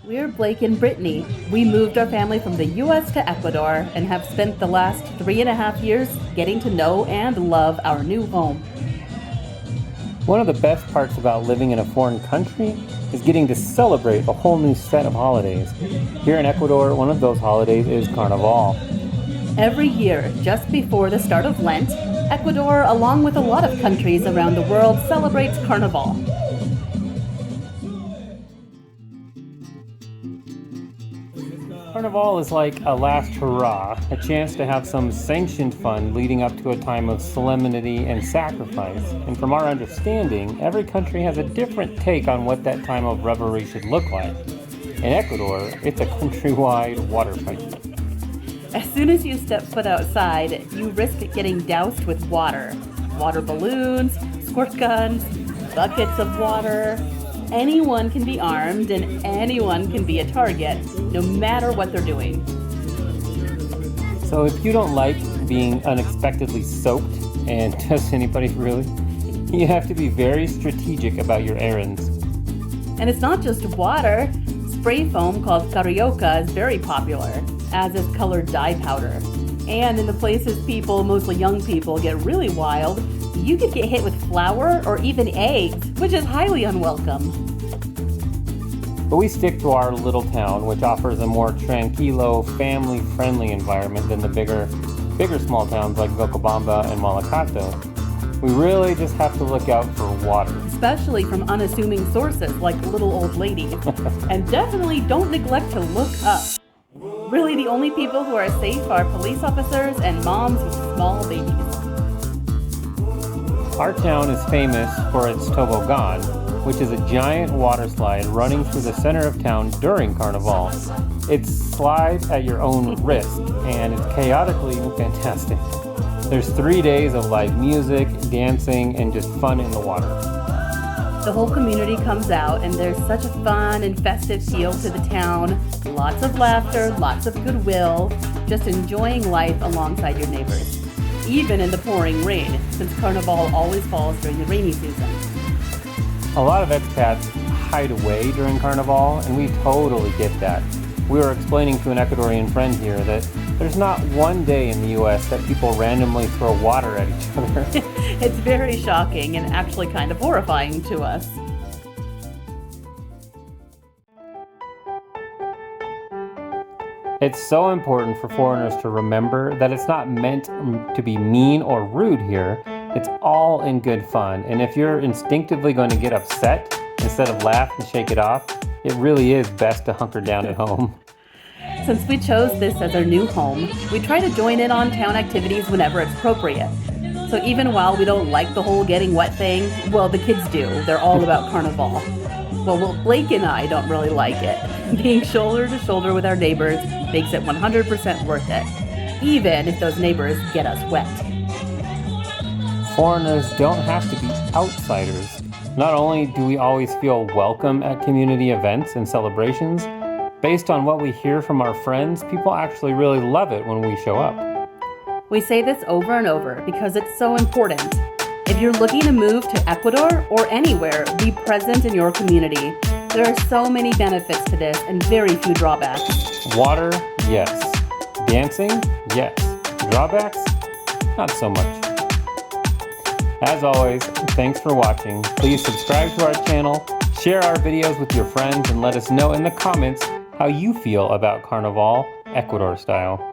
We're Blake and Brittany. We moved our family from the US to Ecuador and have spent the last 3.5 years getting to know and love our new home. One of the best parts about living in a foreign country is getting to celebrate a whole new set of holidays. Here in Ecuador, one of those holidays is Carnaval. Every year, just before the start of Lent, Ecuador, along with a lot of countries around the world, celebrates Carnaval. Carnaval is like a last hurrah, a chance to have some sanctioned fun leading up to a time of solemnity and sacrifice. And from our understanding, every country has a different take on what that time of revelry should look like. In Ecuador, it's a countrywide water fight. As soon as you step foot outside, you risk getting doused with water. Water balloons, squirt guns, buckets of water. Anyone can be armed and anyone can be a target, no matter what they're doing. So if you don't like being unexpectedly soaked, and does anybody really, you have to be very strategic about your errands. And it's not just water. Spray foam called carioca is very popular, as is colored dye powder. And in the places people, mostly young people, get really wild, you could get hit with flour or even eggs, which is highly unwelcome. But we stick to our little town, which offers a more tranquilo, family-friendly environment than the bigger small towns like Vilcabamba and Malacato. We really just have to look out for water. Especially from unassuming sources like little old ladies. And definitely don't neglect to look up. Really, the only people who are safe are police officers and moms with small babies. Our town is famous for its toboggan, which is a giant water slide running through the center of town during Carnival. It slides at your own risk, and it's chaotically fantastic. There's 3 days of live music, dancing, and just fun in the water. The whole community comes out, and there's such a fun and festive feel to the town. Lots of laughter, lots of goodwill, just enjoying life alongside your neighbors. Even in the pouring rain, since Carnival always falls during the rainy season. A lot of expats hide away during Carnival, and we totally get that. We were explaining to an Ecuadorian friend here that there's not one day in the US that people randomly throw water at each other. It's very shocking and actually kind of horrifying to us. It's so important for foreigners to remember that it's not meant to be mean or rude here. It's all in good fun. And if you're instinctively going to get upset instead of laugh and shake it off, it really is best to hunker down at home. Since we chose this as our new home, we try to join in on town activities whenever it's appropriate. So even while we don't like the whole getting wet thing, well, the kids do. They're all about Carnival. Well, Blake and I don't really like it. Being shoulder to shoulder with our neighbors makes it 100% worth it, even if those neighbors get us wet. Foreigners don't have to be outsiders. Not only do we always feel welcome at community events and celebrations, based on what we hear from our friends, people actually really love it when we show up. We say this over and over because it's so important. If you're looking to move to Ecuador or anywhere, be present in your community. There are so many benefits to this and very few drawbacks. Water, yes. Dancing, yes. Drawbacks, not so much. As always, thanks for watching. Please subscribe to our channel, share our videos with your friends, and let us know in the comments how you feel about Carnaval Ecuador style.